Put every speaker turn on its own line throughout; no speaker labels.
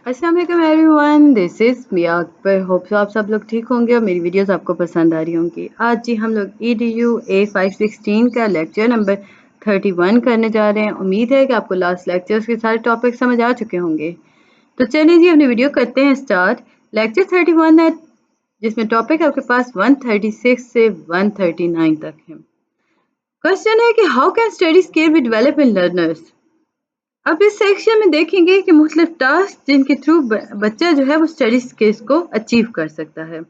अस्सलाम वालेकुम everyone, this is Miya Akbar. Hope so आप सब लोग ठीक होंगे और मेरी वीडियोस आपको पसंद आ रही होंगी। आज जी हम लोग EDU A516 का लेक्चर नंबर 31 करने जा रहे हैं। उम्मीद है कि आपको लास्ट लेक्चर्स के सारे टॉपिक समझ आ चुके होंगे। तो चलिए जी अपनी वीडियो करते हैं स्टार्ट। लेक्चर 31 है जिसमें टॉपिक आपके पास 136 से 139 तक है। क्वेश्चन है कि how can study skill be develop in learners. अब इस सेक्शन में देखेंगे कि मुख्तलिफ टास्क जिनके थ्रू बच्चा जो है वो स्टडी स्किल्स को अचीव कर सकता है,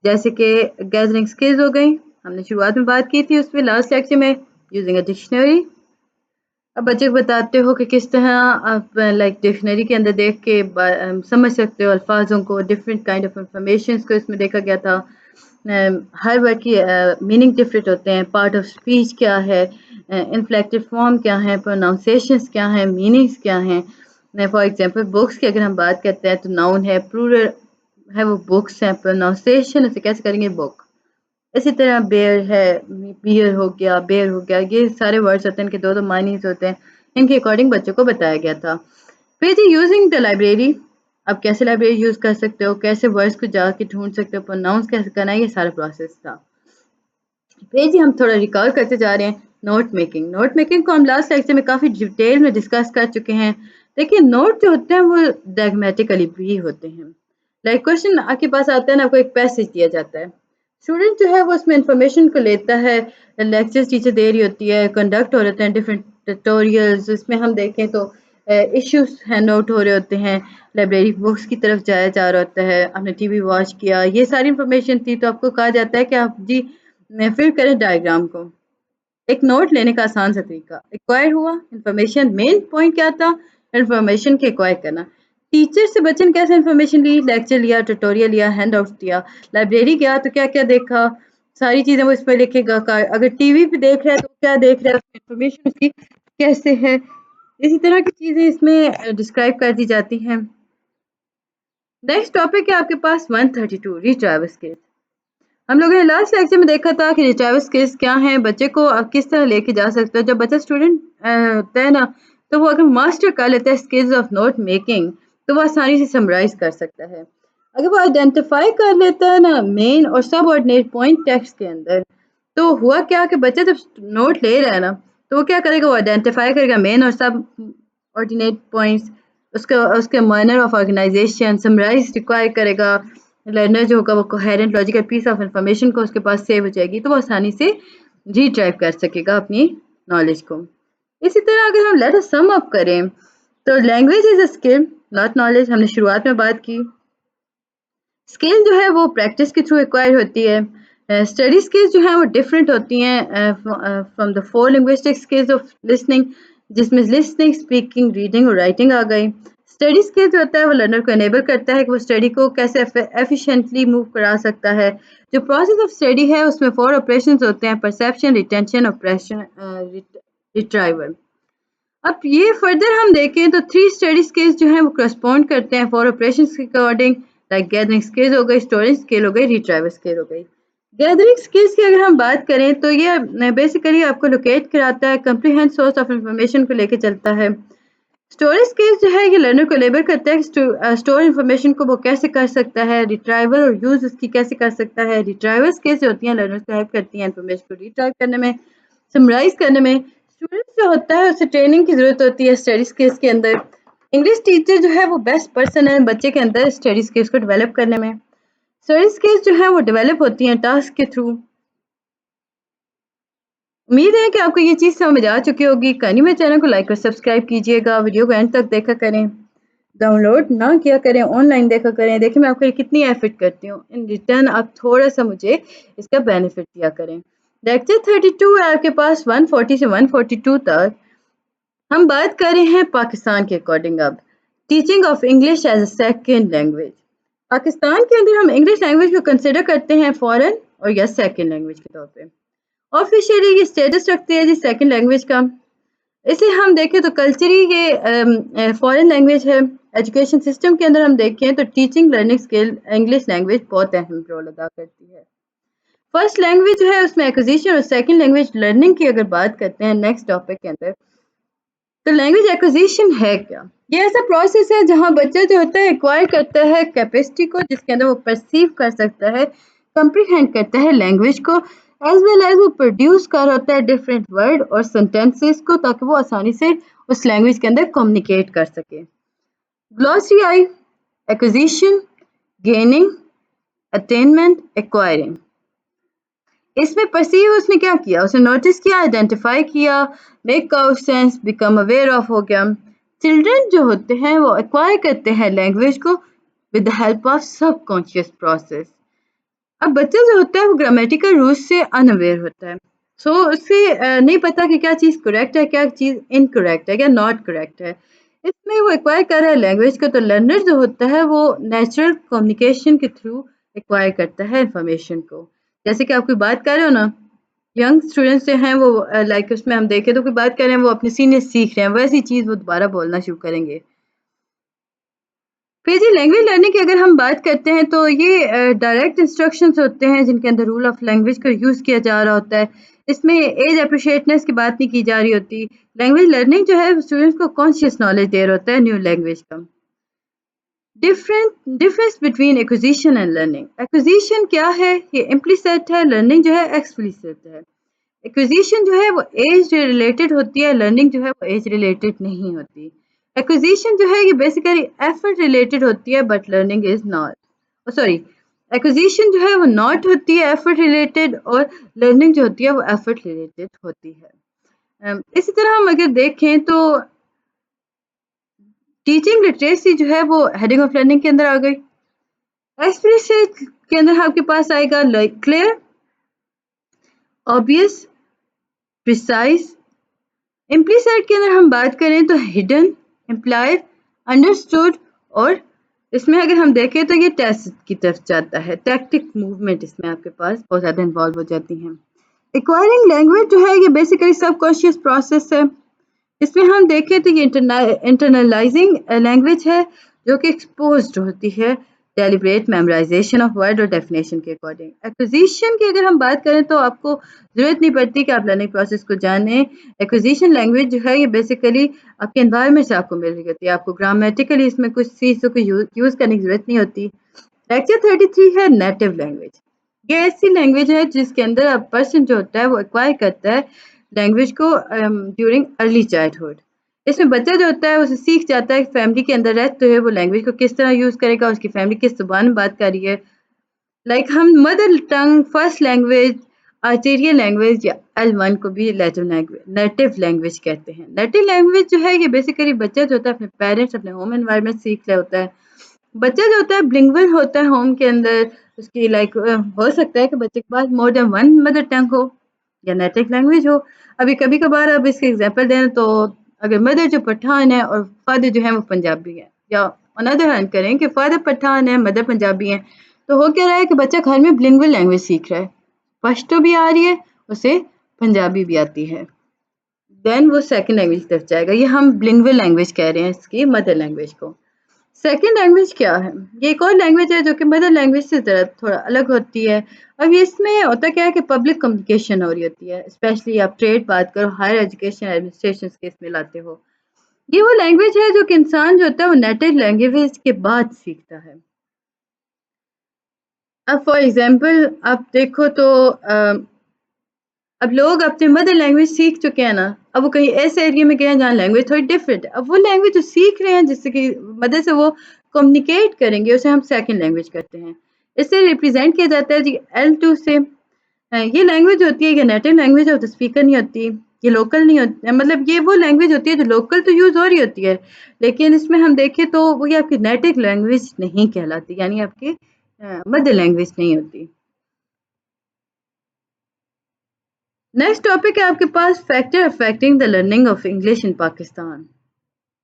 जैसे कि गैदरिंग स्किल्स हो गई, हमने शुरुआत में बात की थी उसमें लास्ट लेक्चर में, यूजिंग अ डिक्शनरी। अब बच्चे को बताते हो कि किस तरह आप लाइक डिक्शनरी के अंदर देख के समझ सकते हो अल्फाजों को, डिफरेंट काइंड ऑफ इंफॉर्मेशन को इसमें देखा गया था। हर वर्ड की मीनिंग डिफरेंट होते हैं, पार्ट ऑफ स्पीच क्या है, इनफ्लेक्टिव फॉर्म क्या है, प्रोनाउंसिएशंस क्या हैं, मीनिंग्स क्या हैं। फॉर एग्जांपल बुक्स की अगर हम बात करते हैं तो नाउन है, प्लूरल है, वो बुक्स हैं, प्रोनाउंसिएशन उसे कैसे करेंगे, बुक। इसी तरह बेयर है, बियर हो गया, बेयर हो गया, ये सारे वर्ड्स होते हैं, इनके दो दो मायनीज होते हैं। इनके अकॉर्डिंग बच्चों को बताया गया था। फिर जी यूजिंग द लाइब्रेरी, आप कैसे लाइब्रेरी यूज कर सकते हो, कैसे वर्ड्स को जाके ढूंढ सकते हो, प्रोनाउंस कैसे करना है, ये सारा प्रोसेस था। फिर जी हम थोड़ा रिकॉल करते जा रहे हैं नोट मेकिंग। नोट मेकिंग को हम लास्ट लेक्चर में काफ़ी डिटेल में डिस्कस कर चुके हैं। देखिए नोट जो होते हैं वो डायग्मेटिकली भी होते हैं। लाइक क्वेश्चन आपके पास आता है ना, आपको एक पैसेज दिया जाता है, स्टूडेंट जो है वो उसमें इंफॉर्मेशन को लेता है, लेक्चर्स टीचर दे रही होती है, कंडक्ट हो रहे हैं डिफरेंट ट्यूटोरियल्स, इसमें हम देखें तो इश्यूज हैंड आउट हो रहे होते हैं, लाइब्रेरी बुक्स की तरफ जाया जा रहा होता है, आपने टीवी वॉच किया, ये सारी इंफॉर्मेशन थी। तो आपको कहा जाता है कि आप जी फिर करें डायग्राम को। एक नोट लेने का आसान सा तरीका, एक्वायर हुआ इंफॉर्मेशन, मेन पॉइंट क्या था, इंफॉर्मेशन के एक्वायर करना। टीचर से बच्चे ने कैसे इंफॉर्मेशन ली, लेक्चर लिया, ट्यूटोरियल लिया, हैंड आउट दिया। लाइब्रेरी गया तो क्या क्या देखा, सारी चीज़ें वो इस पर लिखेगा। अगर टीवी पे देख रहा है तो क्या देख रहा है, इंफॉर्मेशन उसकी कैसे है, इसी तरह की चीज़ें इसमें डिस्क्राइब कर दी जाती हैं। नेक्स्ट टॉपिक है आपके पास 132 रिट्राइवल स्किल्स। हम लोगों ने लास्ट लेक्चर में देखा था कि रिट्राइवल स्किल्स क्या हैं, बच्चे को आप किस तरह लेके जा सकते हो। जब बच्चा स्टूडेंट होता है ना, तो वो अगर मास्टर कर लेता है स्किल्स ऑफ नोट मेकिंग तो वो आसानी से समराइज कर सकता है। अगर वो आइडेंटिफाई कर लेता है ना मेन और सब ऑर्डिनेट पॉइंट टेक्स्ट के अंदर, तो हुआ क्या कि बच्चा जब नोट ले रहा है ना, तो वो क्या करेगा, वो आइडेंटिफाई करेगा मेन और सब ऑर्डिनेट पॉइंट्स, उसका उसके manner of organisation summarise require करेगा। लर्नर जो होगा वो coherent logical piece of information को उसके पास सेव हो जाएगी, तो वो आसानी से रिट्राइव कर सकेगा अपनी नॉलेज को। इसी तरह अगर हम लेट अस सम अप करें तो language is a skill not knowledge, हमने शुरुआत में बात की। स्किल जो है वो प्रैक्टिस के थ्रू एक्वायर होती है। स्टडी स्किल्स जो हैं वो डिफरेंट होती हैं from the four linguistic skills of listening, जिसमें लिसनिंग, स्पीकिंग, रीडिंग और राइटिंग आ गई। स्टडी स्किल जो होता है वो लर्नर को एनेबल करता है कि वो स्टडी को कैसे एफिशिएंटली मूव करा सकता है। जो प्रोसेस ऑफ स्टडी है उसमें फोर ऑपरेशंस होते हैं, परसेप्शन, रिटेंशन, ऑपरेशन, रिट्राइवल। अब ये फर्दर हम देखें तो थ्री स्टडी स्किल्स जो हैं वो करस्पॉन्ड करते हैं फॉर ऑपरेशंस के अकॉर्डिंग, लाइक गैदरिंग स्किल्स हो गई, स्टोरेज स्किल हो गई, रिट्राइवल स्किल हो गई। गैदरिंग स्किल्स की अगर हम बात करें तो ये बेसिकली आपको लोकेट कराता है, कंप्रीहेंड सोर्स ऑफ इंफॉर्मेशन को लेके चलता है। स्टोरेज स्किल्स जो है ये लर्नर को लेबर करता है कि स्टोर इंफॉर्मेशन को वो कैसे कर सकता है, रिट्राइवल और यूज उसकी कैसे कर सकता है। रिट्राइवल स्किल्स जो होती हैं लर्नर को हेल्प करती हैं इंफॉर्मेशन को रिट्राइव करने में, समराइज करने में। स्टूडेंट्स जो होता है उसे ट्रेनिंग की ज़रूरत होती है स्टडी स्किल्स के अंदर। इंग्लिश टीचर जो है वो बेस्ट पर्सन है बच्चे के अंदर स्टडी स्किल्स को डेवलप करने में। स्टडी स्किल्स जो है वो डेवलप होती हैं टास्क के थ्रू। उम्मीद है कि आपको ये चीज़ समझ आ चुकी होगी। कहीं मेरे चैनल को लाइक और सब्सक्राइब कीजिएगा, वीडियो को एंड तक देखा करें, डाउनलोड ना किया करें, ऑनलाइन देखा करें। देखिए मैं आपके लिए कितनी एफर्ट करती हूँ, इन रिटर्न आप थोड़ा सा मुझे इसका बेनिफिट दिया करें। लेक्चर 32 है आपके पास 140 से 142 तक। हम बात कर रहे हैं पाकिस्तान के अकॉर्डिंग अब, teaching of English as a second language. Pakistan के अंदर हम इंग्लिश लैंग्वेज को कंसिडर करते हैं फॉरेन और या सेकेंड लैंग्वेज के तौर पे। ऑफिशियली ये स्टेटस रखती है जी सेकेंड लैंग्वेज का। इसे हम देखें तो कल्चरली ये फॉरेन लैंग्वेज है। एजुकेशन सिस्टम के अंदर हम देखें तो teaching learning skill English language बहुत अहम रोल अदा करती है। फर्स्ट लैंग्वेज जो है उसमें एक्विजिशन और सेकंड लैंग्वेज लर्निंग की अगर बात करते हैं नेक्स्ट टॉपिक के अंदर, तो लैंग्वेज एक्विजिशन है क्या? ये ऐसा प्रोसेस है जहाँ बच्चा जो होता है एक्वायर करता है कैपेसिटी को, जिसके अंदर वो परसीव कर सकता है, कंप्रीहेंड करता है लैंग्वेज को, एज वेल एज वो प्रोड्यूस कर होता है डिफरेंट वर्ड और सेंटेंसेस को, ताकि वो आसानी से उस लैंग्वेज के अंदर कम्युनिकेट कर सके। ग्लॉसरी आई, एक्विजिशन, गेनिंग, अटेनमेंट, एक्वायरिंग। इसमें परसीव उसने क्या किया, उसने नोटिस किया, आइडेंटिफाई किया, make out sense, become aware of हो गया। चिल्ड्रन जो होते हैं वो एक्वायर करते हैं लैंग्वेज को with the help of subconscious process. अब बच्चा जो होता है वो ग्रामेटिकल रूल्स से अनअवेयर होता है, सो उससे नहीं पता कि क्या चीज़ करेक्ट है, क्या चीज़ इनकरेक्ट है, क्या नॉट करेक्ट है। इसमें वो एक्वायर कर रहा है लैंग्वेज को, तो लर्नर जो होता है वो नेचुरल कम्युनिकेशन के थ्रू एक्वायर करता है इंफॉर्मेशन को। जैसे कि आप कोई बात कर रहे हो ना, यंग स्टूडेंट्स जो हैं वो लाइक उसमें हम देखें तो कोई बात कर रहे हैं, वो अपने सीनियर सीख रहे हैं, वैसी चीज़ वो दोबारा बोलना शुरू करेंगे। फिर जी लैंग्वेज लर्निंग की अगर हम बात करते हैं तो ये डायरेक्ट इंस्ट्रक्शंस होते हैं जिनके अंदर रूल ऑफ लैंग्वेज का यूज़ किया जा रहा होता है। इसमें एज अप्रिशिएटनेस की बात नहीं की जा रही होती। लैंग्वेज लर्निंग जो है स्टूडेंट्स को कॉन्शियस नॉलेज दे रहा होता है न्यू लैंग्वेज का। Difference between acquisition and learning. Acquisition क्या है? ये इम्प्लिसिट है, लर्निंग जो है एक्सप्लिसिट है। एक्विजिशन जो है वो एज रिलेटेड होती है, लर्निंग जो है वो एज रिलेटेड नहीं होती। एक्विजिशन जो है ये बेसिकली एफर्ट रिलेटेड होती है, but learning is not, sorry, acquisition जो है वो नॉट होती है एफर्ट रिलेटेड, और लर्निंग जो होती है वो एफर्ट रिलेटेड होती है। इसी तरह हम अगर देखें तो टीचिंग लिटरेसी जो है वो हेडिंग ऑफ लर्निंग के अंदर आ गई। एक्सप्लिसिट के अंदर आपके पास आएगा क्लियर, ऑब्वियस, प्रिसाइज। इम्प्लिसिट के अंदर हम बात करें तो हिडन, इम्प्लाइड, अंडरस्टूड, और इसमें अगर हम देखें तो ये टेस्ट की तरफ जाता है, टैक्टिक मूवमेंट इसमें आपके पास बहुत ज़्यादा इन्वॉल्व हो जाती हैं। एक्वायरिंग लैंग्वेज जो है ये बेसिकली सबकॉन्शियस प्रोसेस है। इसमें हम देखें तो ये इंटरनलाइजिंग लैंग्वेज है जो कि एक्सपोज्ड होती है डेलिब्रेट मेमोराइजेशन ऑफ वर्ड और डेफिनेशन के अकॉर्डिंग। एक्विजिशन की अगर हम बात करें तो आपको ज़रूरत नहीं पड़ती कि आप लर्निंग प्रोसेस को जानें। एक्विजिशन लैंग्वेज जो है ये बेसिकली आपके एनवायरनमेंट से आपको मिल रही होती है, आपको ग्रामेटिकली इसमें कुछ चीज़ों को यूज़ करने की ज़रूरत नहीं होती। लेक्चर 33 है नेटिव लैंग्वेज। ये ऐसी लैंग्वेज है जिसके अंदर अब पर्सन जो होता है वो एक्वायर करता है लैंग्वेज को ड्यूरिंग अर्ली चाइल्डहुड। इसमें बच्चा जो होता है उसे सीख जाता है फैमिली के अंदर रहते हुए वो लैंग्वेज को किस तरह यूज़ करेगा, उसकी फैमिली किस ज़ुबान में बात कर रही है। लाइक हम mother tongue, first language, arterial language या L1 को भी नेटिव लैंग्वेज कहते हैं। नेटिव लैंग्वेज जो है ये बेसिकली बच्चा जो होता है अपने पेरेंट्स, अपने होम एनवायरनमेंट सीख रहा होता है। बच्चा जो होता है बिलिंगुअल होता है होम के अंदर, उसकी लाइक हो सकता है कि बच्चे के पास more than one mother tongue हो या नेटिव लैंग्वेज हो। अभी कभी कभार अब इसके एग्जांपल दें तो अगर मदर जो पठान है और फादर जो है वो पंजाबी है, या अनदर हैंड करें कि फादर पठान है मदर पंजाबी है, तो हो क्या रहा है कि बच्चा घर में बिलिंगुअल लैंग्वेज सीख रहा है, पश्तो भी आ रही है उसे, पंजाबी भी आती है, देन वो सेकंड लैंग्वेज की तरफ जाएगा। ये हम बिलिंगुअल लैंग्वेज कह रहे हैं इसकी मदर लैंग्वेज को। सेकंड लैंग्वेज क्या है? ये एक और लैंग्वेज है जो कि मदर लैंग्वेज से ज़रा थोड़ा अलग होती है। अब ये इसमें होता क्या है कि पब्लिक कम्युनिकेशन हो रही होती है, स्पेशली आप ट्रेड बात करो, हायर एजुकेशन एडमिनिस्ट्रेशन के इसमें लाते हो। ये वो लैंग्वेज है जो कि इंसान जो होता है वो नेटिव लैंग्वेज के बाद सीखता है। अब फॉर एग्जांपल आप देखो तो अब लोग अपने मदर लैंग्वेज सीख चुके हैं ना, अब वो कहीं ऐसे एरिया में गए हैं जहाँ लैंग्वेज थोड़ी डिफरेंट है, अब वो लैंग्वेज जो सीख रहे हैं जिससे कि मदर से वो कम्युनिकेट करेंगे उसे हम सेकंड लैंग्वेज कहते हैं। इससे रिप्रेजेंट किया जाता है जी L2 से। ये लैंग्वेज होती है, ये नेटिव लैंग्वेज है तो स्पीकर नहीं होती, ये लोकल नहीं होती, मतलब ये वो लैंग्वेज होती है जो लोकल तो यूज़ हो रही होती है, लेकिन इसमें हम देखें तो वो ये आपकी नेटिव लैंग्वेज नहीं कहलाती, यानी आपकी मदर लैंग्वेज नहीं होती। नेक्स्ट टॉपिक है आपके पास factor affecting the learning of English in Pakistan.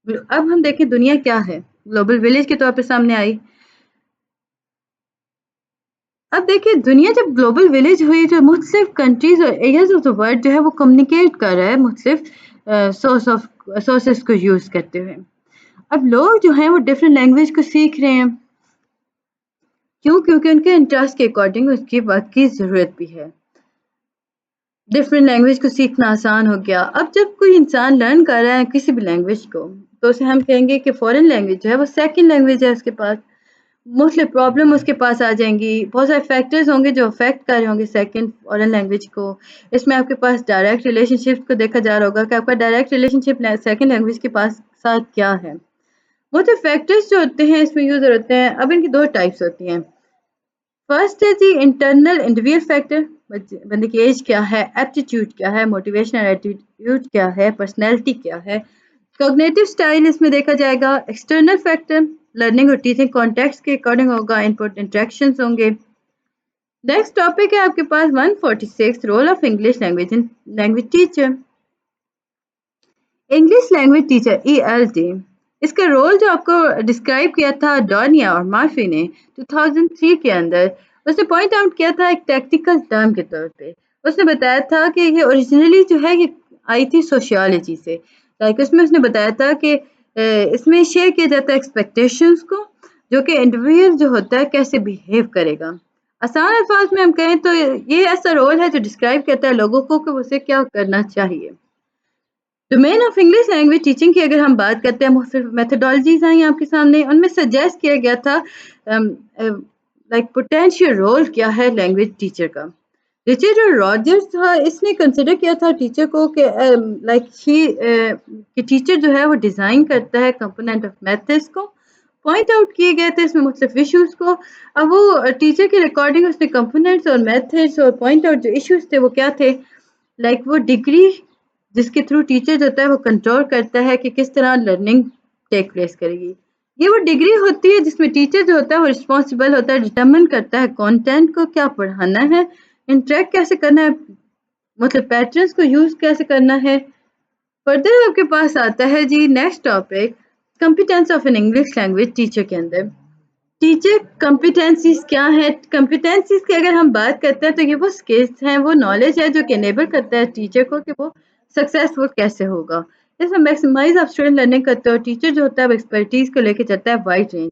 अब हम देखें दुनिया क्या है, ग्लोबल विलेज के तौर पे सामने आई। अब देखिए दुनिया जब ग्लोबल विलेज हुई तो मुख्तलिफ कंट्रीज और एरियाज ऑफ द वर्ल्ड जो है वो कम्युनिकेट कर रहा है मुख्तलिफ सोर्सेस को यूज़ करते हुए। अब लोग जो हैं वो डिफरेंट लैंग्वेज को सीख रहे हैं, क्यों? क्योंकि उनके इंटरेस्ट के अकॉर्डिंग उसकी बात की ज़रूरत भी है। डिफरेंट लैंग्वेज को सीखना आसान हो गया। अब जब कोई इंसान लर्न कर रहा है किसी भी लैंग्वेज को, तो उसे हम कहेंगे कि फॉरेन लैंग्वेज जो है वो सेकंड लैंग्वेज है उसके पास। मोस्टली प्रॉब्लम उसके पास आ जाएंगी, बहुत सारे फैक्टर्स होंगे जो अफेक्ट कर रहे होंगे सेकंड फॉरेन लैंग्वेज को। इसमें आपके पास डायरेक्ट रिलेशनशिप को देखा जा रहा होगा कि आपका डायरेक्ट रिलेशनशिप सेकंड लैंग्वेज के पास साथ क्या है। बहुत से फैक्टर्स जो होते हैं इसमें यूज होते हैं। अब इनकी दो टाइप्स होती हैं। फर्स्ट है जी इंटरनल इंडिविजुअल फैक्टर, बंदे की एज क्या है, एप्टीट्यूड क्या है, मोटिवेशनल एटीट्यूड क्या है, पर्सनैलिटी क्या है। कॉग्निटिव स्टाइल इसमें देखा जाएगा। एक्सटर्नल फैक्टर लर्निंग और टीचिंग कॉन्टेक्स्ट के अकॉर्डिंग होगा, इनपुट इंटरेक्शंस होंगे। नेक्स्ट टॉपिक है आपके पास 146 role of English language in language teacher. English language teacher ELT, इसका रोल जो आपको डिस्क्राइब किया था डॉनिया और मार्फी ने 2003 के अंदर, उसने पॉइंट आउट किया था एक टेक्निकल टर्म के तौर पे। उसने बताया था कि ये ओरिजिनली जो है ये आई थी सोशियोलॉजी से। लाइक उसमें उसने बताया था कि इसमें शेयर किया जाता है एक्सपेक्टेशंस को, जो कि इंडिविजुअल जो होता है कैसे बिहेव करेगा। आसान अल्फाज में हम कहें तो ये ऐसा रोल है जो डिस्क्राइब करता है लोगों को कि उसे क्या करना चाहिए। Domain of English language teaching की अगर हम बात करते हैं, मुख्तलिफ मेथडोलॉजीज आई आपके सामने, उनमें सजेस्ट किया गया था लाइक पोटेंशियल रोल क्या है लैंग्वेज टीचर का। रिचर्ड रॉजर्स था, इसने कंसिडर किया था टीचर को कि लाइक कि टीचर जो है वो डिज़ाइन करता है कंपोनेंट ऑफ मेथड्स को। पॉइंट आउट किए गए थे इसमें मुख्तलिफ इश्यूज को। अब वो टीचर की रिकॉर्डिंग उसने कंपोनेंट्स और मेथड्स और पॉइंट आउट जो इश्यूज थे वो क्या थे, लाइक वो डिग्री जिसके थ्रू टीचर जो होता है वो कंट्रोल करता है कि किस तरह लर्निंग टेक प्लेस करेगी। ये वो डिग्री होती है जिसमें टीचर जो होता है वो रिस्पॉन्सिबल होता है, डिटरमिन करता है कंटेंट को क्या पढ़ाना है, इंटरेक्ट कैसे करना है, मतलब पैटर्न्स को यूज कैसे करना है। फर्दर आपके पास आता है जी next topic, competence of an English language teacher के अंदर। टीचर कॉम्पिटेंसीज क्या है? कॉम्पिटेंसीज की अगर हम बात करते हैं तो ये वो स्किल्स हैं, वो नॉलेज है जो कि एनेबल करता है टीचर को कि वो सक्सेसफुल कैसे होगा। इसमें मैक्सिमाइज ऑफ स्टूडेंट लर्निंग करते हो। टीचर जो होता है वो एक्सपर्टीज को लेके चलता है वाइड रेंज।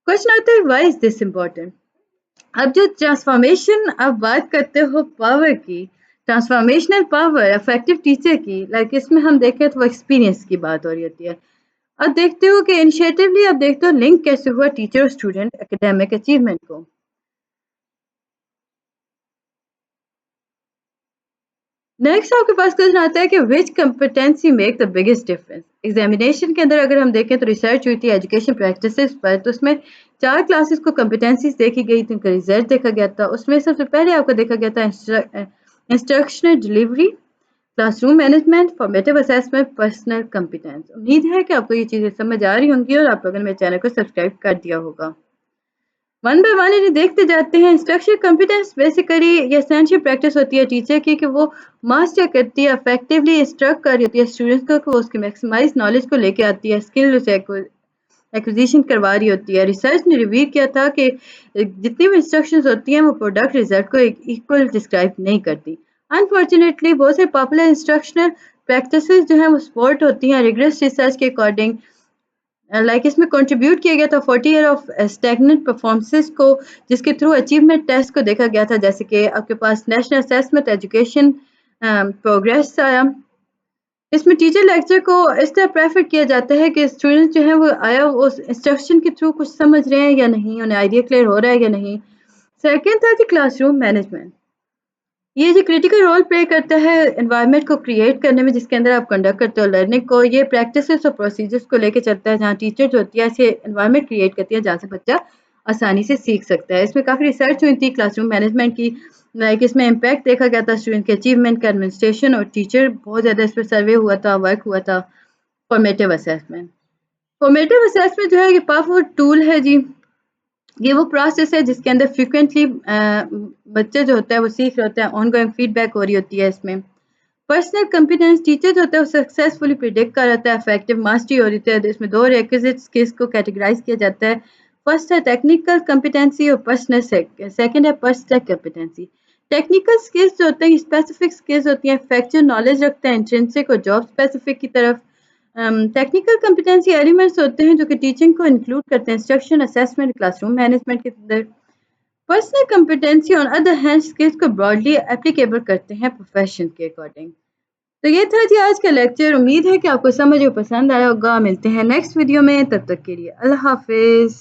क्वेश्चन आता है व्हाई इज दिस इम्पोर्टेंट। अब जो ट्रांसफॉर्मेशन आप बात करते हो पावर की, ट्रांसफॉर्मेशनल पावर इफेक्टिव टीचर की, लाइक इसमें हम देखें तो वो एक्सपीरियंस की बात हो रही होती है। अब देखते हो कि इनिशिएटिवली आप देखते हो लिंक कैसे हुआ टीचर और स्टूडेंट एकेडमिक अचीवमेंट को। नेक्स्ट आपके पास क्वेश्चन आता है कि which competency make the biggest difference. Examination के अंदर अगर हम देखें तो रिसर्च हुई थी एजुकेशन प्रैक्टिसेस पर, तो उसमें 4 क्लासेस को कंपिटेंसीज देखी गई थी, उनका रिजल्ट देखा गया था। उसमें सबसे पहले आपको देखा गया था instructional delivery, classroom management, formative assessment, personal competence. उम्मीद है कि आपको ये चीज़ें समझ आ रही होंगी और आप लोगों ने मेरे चैनल को सब्सक्राइब कर दिया होगा। वन बाय वन इन्हें देखते जाते हैं। इंस्ट्रक्शन कॉम्पिटेंस बेसिकली ये एसेंशियल प्रैक्टिस होती है टीचर की कि वो मास्टर करती है, इफेक्टिवली इंस्ट्रक्ट कर रही होती है स्टूडेंट्स को कि वो उसकी मैक्सिमाइज नॉलेज को लेके आती है, स्किल उसे एक्विजिशन करवा रही होती है। रिसर्च ने रिवील किया था कि जितनी भी इंस्ट्रक्शंस होती हैं वो प्रोडक्ट रिजल्ट को इक्वल डिस्क्राइब नहीं करती। अनफॉर्चुनेटली बहुत से पॉपुलर इंस्ट्रक्शनल प्रैक्टिसेस जो हैं वो सपोर्ट होती हैं रिगरस रिसर्च के अकॉर्डिंग। लाइक इसमें कंट्रीब्यूट किया गया था 40 ईयर ऑफ स्टैग्नेंट परफॉर्मेंसेस को, जिसके थ्रू अचीवमेंट टेस्ट को देखा गया था, जैसे कि आपके पास नेशनल असेसमेंट एजुकेशन प्रोग्रेस आया। इसमें टीचर लेक्चर को इस तरह प्रेफर किया जाता है कि स्टूडेंट जो है वो आया उस इंस्ट्रक्शन के थ्रू कुछ समझ रहे हैं या नहीं, उन्हें आइडिया क्लियर हो रहा है या नहीं। सेकेंड था जी क्लासरूम मैनेजमेंट। ये जो क्रिटिकल रोल प्ले करता है एनवायरनमेंट को क्रिएट करने में जिसके अंदर आप कंडक्ट करते हो लर्निंग को। ये प्रैक्टिसेस और प्रोसीजर्स को लेके चलता है, जहाँ टीचर जो होती है ऐसे एनवायरनमेंट क्रिएट करती है जहाँ से बच्चा आसानी से सीख सकता है। इसमें काफ़ी रिसर्च हुई थी क्लासरूम मैनेजमेंट की। लाइक इसमें इम्पैक्ट देखा गया था स्टूडेंट के अचीवमेंट का, एडमिनिस्ट्रेशन और टीचर बहुत ज़्यादा इस पर सर्वे हुआ था, वर्क हुआ था। फॉर्मेटिव असेसमेंट, फॉर्मेटिव असेसमेंट जो है ये पावरफुल टूल है जी। ये वो प्रोसेस है जिसके अंदर फ्रिक्वेंटली बच्चे जो होता है वो सीख रहे होते हैं, ऑनगोइंग फीडबैक हो रही होती है इसमें। पर्सनल कॉम्पिटेंस टीचर जो होता है वो सक्सेसफुली प्रिडिक्ट कर रहा है, इफेक्टिव मास्टरी हो रही है। तो इसमें दो रिक्विजिट स्किल्स को कैटेगराइज किया जाता है। फर्स्ट है टेक्निकल कॉम्पिटेंसी और पर्सनल सेकंड है पर्सनल कॉम्पिटेंसी। टेक्निकल स्किल्स जो होते हैं स्पेसिफिक स्किल्स होती हैं, फैक्चुअल नॉलेज रखते हैं इंट्रिंसिक और जॉब स्पेसिफिक की तरफ। टेक्निकल कॉम्पिटेंसी एलिमेंट्स होते हैं जो कि टीचिंग को इंक्लूड करते हैं इंस्ट्रक्शन, असेसमेंट, क्लासरूम मैनेजमेंट के अंदर। पर्सनल कॉम्पिटेंसी और अदर हैंड स्किल्स को ब्रॉडली एप्लीकेबल करते हैं प्रोफेशन के अकॉर्डिंग। तो ये था जी आज का लेक्चर। उम्मीद है कि आपको समझ और पसंद आया होगा। मिलते हैं नेक्स्ट वीडियो में, तब तक के लिए अल्लाह हाफिज़।